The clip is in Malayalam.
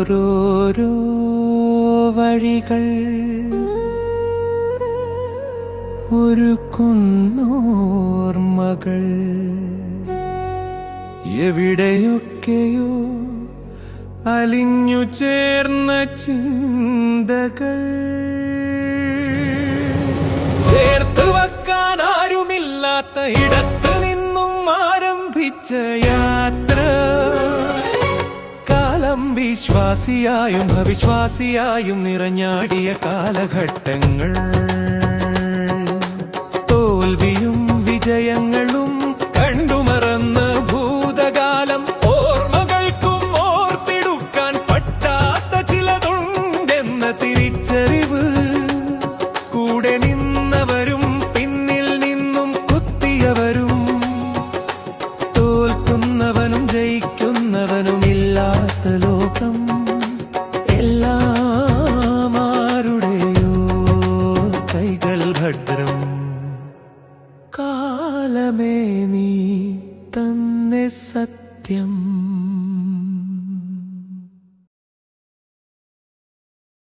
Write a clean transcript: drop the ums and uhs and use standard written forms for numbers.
ഓരോരോ വഴികൾ ഒരുക്കുന്നോർമ്മകൾ എവിടെയൊക്കെയോ അലിഞ്ഞു ചേർന്ന ചിന്തകൾ ചേർത്ത് വെക്കാൻ ആരുമില്ലാത്ത ഇടത്ത് നിന്നും ആരംഭിച്ച യാത്ര കാലം വിശ്വാസിയായും അവിശ്വാസിയായും നിറഞ്ഞാടിയ കാലഘട്ടങ്ങൾ തോൽവിയും വിജയങ്ങളും കണ്ടുമറന്ന ഭൂതകാലം ഓർമ്മകൾക്കും ഓർത്തെടുക്കാൻ പറ്റാത്ത ചിലതുണ്ടെന്ന തിരിച്ചറിവ് കൂടെ നിന്നവരും പിന്നിൽ നിന്നും കുത്തിയവരും തോൽക്കുന്നവനും ജയിക്കുന്നവനുമില്ലാത്ത ലോകം എല്ലാം ആരുടെയോ കൈകൾ ഭദ്രം കാലമേ നീ തന്നെ സത്യം